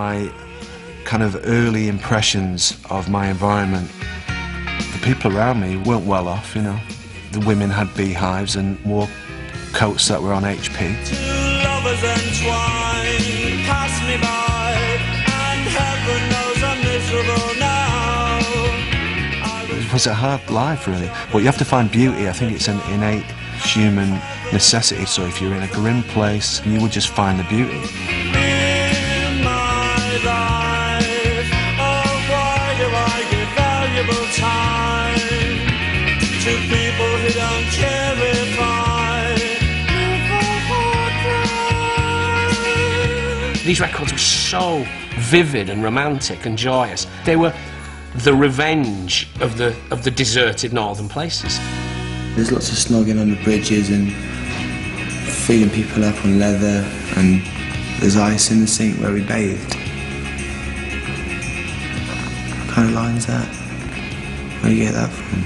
My kind of early impressions of my environment, the people around me weren't well off, you know. The women had beehives and wore coats that were on HP. Two lovers entwined, pass me by, and heaven knows I'm miserable now. It was a hard life, really. But you have to find beauty. I think it's an innate human necessity. So if you're in a grim place, you would just find the beauty. In my life, oh, why do I give valuable time to people who don't care if I live or die? These records were so vivid and romantic and joyous. They were the revenge of the deserted northern places. There's lots of snogging on the bridges and feeding people up on leather, and there's ice in the sink where we bathed. What kind of line's that? Where do you get that from?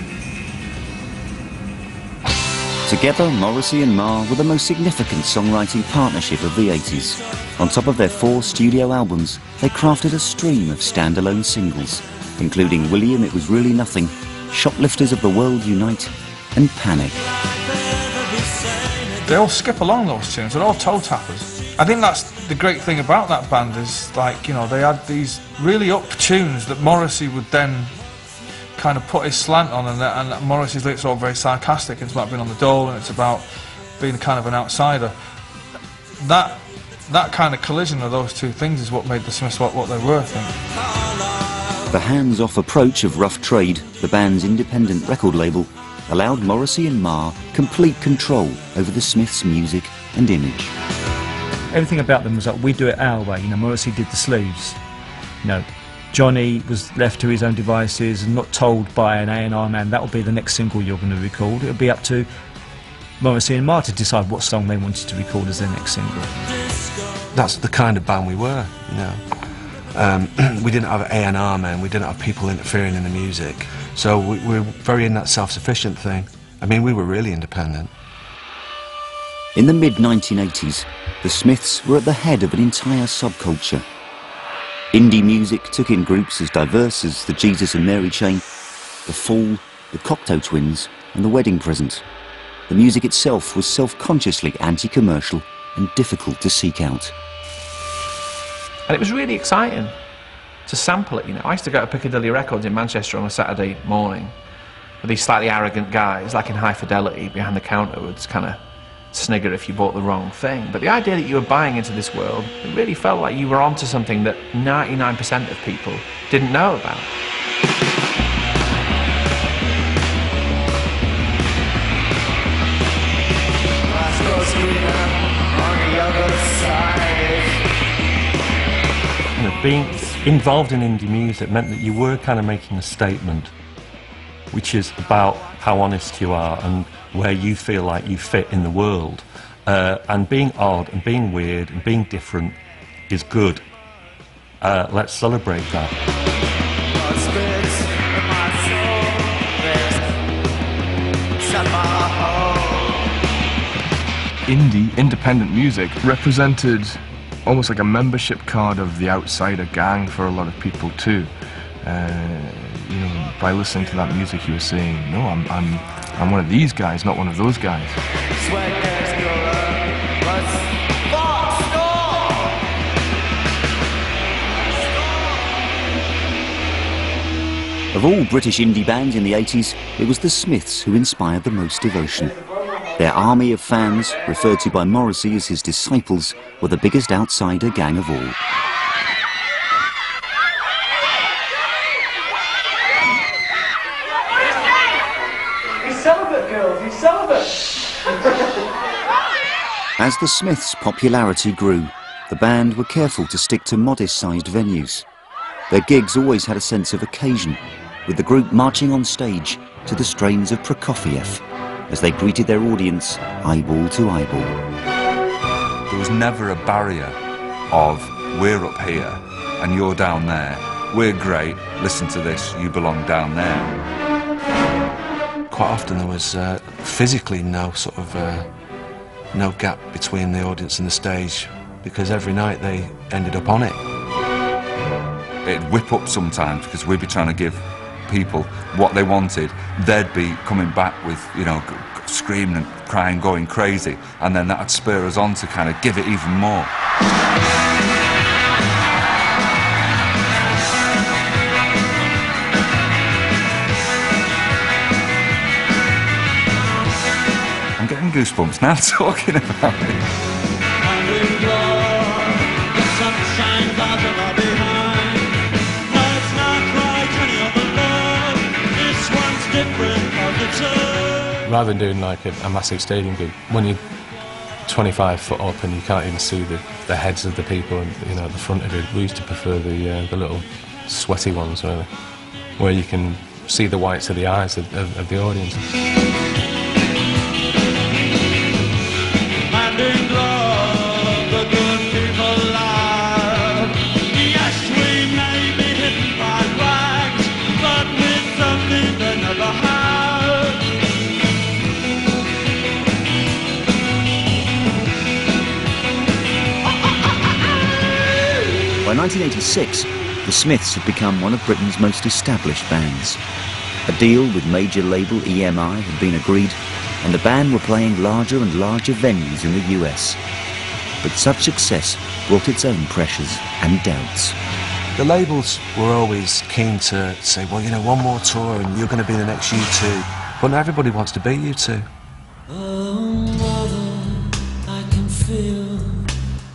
Together, Morrissey and Marr were the most significant songwriting partnership of the 80s. On top of their 4 studio albums, they crafted a stream of standalone singles, including William It Was Really Nothing, Shoplifters of the World Unite, and Panic. They all skip along those tunes, they're all toe tappers. I think that's the great thing about that band is, like, you know, they had these really up tunes that Morrissey would then kind of put his slant on, and Morrissey's lyrics are all very sarcastic. It's about being on the dole and it's about being kind of an outsider. That kind of collision of those two things is what made the Smiths what they were, I think. The hands-off approach of Rough Trade, the band's independent record label, allowed Morrissey and Marr complete control over the Smiths' music and image. Everything about them was like, we do it our way. You know, Morrissey did the sleeves. You know, Johnny was left to his own devices and not told by an A&R man, that will be the next single you're going to record. It would be up to Morrissey and Marr to decide what song they wanted to record as their next single. That's the kind of band we were, you know. We didn't have A&R men, we didn't have people interfering in the music. So we were very in that self-sufficient thing. I mean, we were really independent. In the mid-1980s, the Smiths were at the head of an entire subculture. Indie music took in groups as diverse as the Jesus and Mary Chain, the Fall, the Cocteau Twins, and the Wedding Present. The music itself was self-consciously anti-commercial and difficult to seek out. And it was really exciting to sample it, you know. I used to go to Piccadilly Records in Manchester on a Saturday morning with these slightly arrogant guys, like in High Fidelity, behind the counter would kind of snigger if you bought the wrong thing. But the idea that you were buying into this world, it really felt like you were onto something that 99% of people didn't know about. Being involved in indie music meant that you were kind of making a statement, which is about how honest you are and where you feel like you fit in the world. And being odd and being weird and being different is good. Let's celebrate that. Indie, independent music represented almost like a membership card of the outsider gang for a lot of people too. You know, by listening to that music, you were saying, no, I'm one of these guys, not one of those guys. Of all British indie bands in the 80s, it was the Smiths who inspired the most devotion. Their army of fans, referred to by Morrissey as his disciples, were the biggest outsider gang of all. He's celibate, girls, he's celibate! As the Smiths' popularity grew, the band were careful to stick to modest-sized venues. Their gigs always had a sense of occasion, with the group marching on stage to the strains of Prokofiev, as they greeted their audience eyeball to eyeball. There was never a barrier of, we're up here and you're down there, we're great, listen to this, you belong down there. Quite often there was physically no sort of no gap between the audience and the stage, because every night they ended up on it. it'd whip up sometimes because we'd be trying to give people what they wanted. They'd be coming back with, you know, screaming and crying, going crazy, and then that'd spur us on to kind of give it even more. I'm getting goosebumps now talking about it. Rather than doing like a massive stadium gig, when you're 25 foot up and you can't even see the heads of the people and, you know, at the front of it, we used to prefer the little sweaty ones, really, where you can see the whites of the eyes of the audience. By 1986, the Smiths had become one of Britain's most established bands. A deal with major label EMI had been agreed, and the band were playing larger and larger venues in the US. But such success brought its own pressures and doubts. The labels were always keen to say, well, you know, one more tour and you're going to be the next U2. But not everybody wants to be U2. Oh, mother, I can feel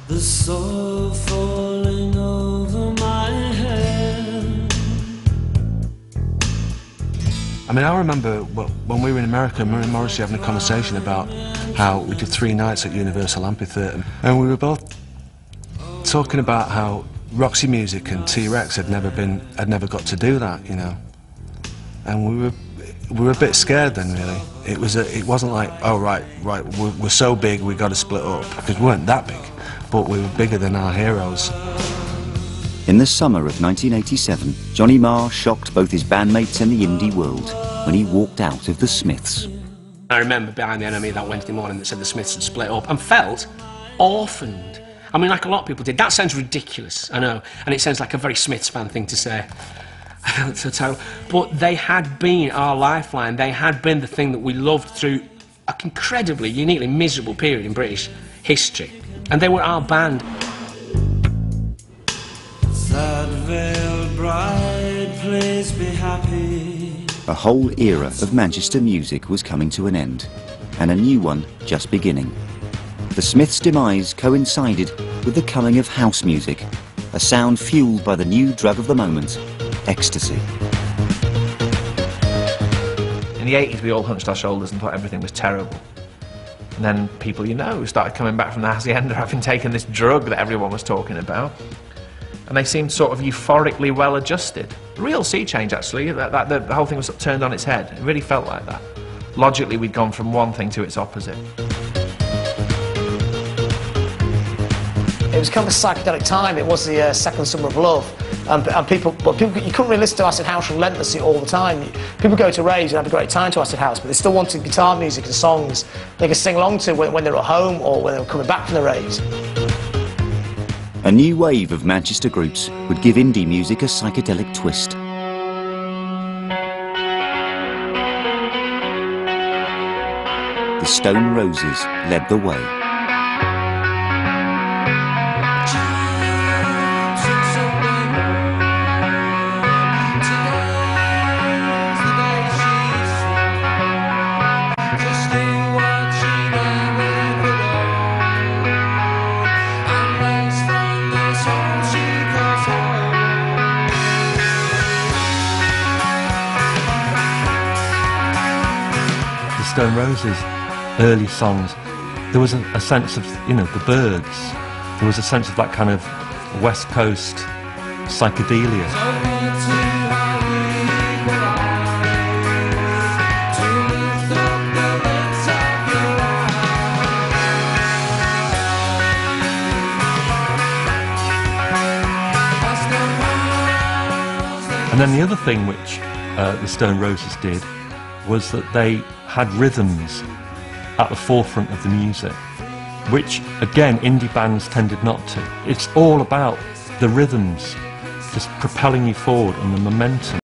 the soul falling over my head. I mean, I remember when we were in America, me and Morrissey having a conversation about how we did 3 nights at Universal Amphitheatre, and we were both talking about how Roxy Music and T-Rex had never got to do that, you know, and we were a bit scared then, really. It wasn't like, oh right, we're so big we got to split up, because we weren't that big, but we were bigger than our heroes. In the summer of 1987, Johnny Marr shocked both his bandmates and the indie world when he walked out of the Smiths. I remember Behind the Enemy that Wednesday morning that said the Smiths had split up and felt orphaned. I mean, like a lot of people did. That sounds ridiculous, I know, and it sounds like a very Smiths fan thing to say. I felt so terrible. But they had been our lifeline. They had been the thing that we loved through an incredibly, uniquely miserable period in British history. And they were our band. Sad veiled bride, please be happy. A whole era of Manchester music was coming to an end, and a new one just beginning. The Smiths' demise coincided with the coming of house music, a sound fueled by the new drug of the moment, ecstasy. In the 80s, we all hunched our shoulders and thought everything was terrible. And then people you know started coming back from the hacienda having taken this drug that everyone was talking about. And they seemed sort of euphorically well adjusted. A real sea change, actually. The whole thing was turned on its head. It really felt like that. Logically, we'd gone from one thing to its opposite. It was kind of a psychedelic time. It was the second summer of love, and people, you couldn't really listen to acid house relentlessly all the time. People go to raves and have a great time to acid house, but they still wanted guitar music and songs they could sing along to when they were at home or when they were coming back from the raves. A new wave of Manchester groups would give indie music a psychedelic twist. The Stone Roses led the way. Stone Roses' early songs, there was a sense of, you know, the Byrds. There was a sense of that kind of West Coast psychedelia. And then the other thing which the Stone Roses did was that they had rhythms at the forefront of the music, which, again, indie bands tended not to. It's all about the rhythms just propelling you forward, and the momentum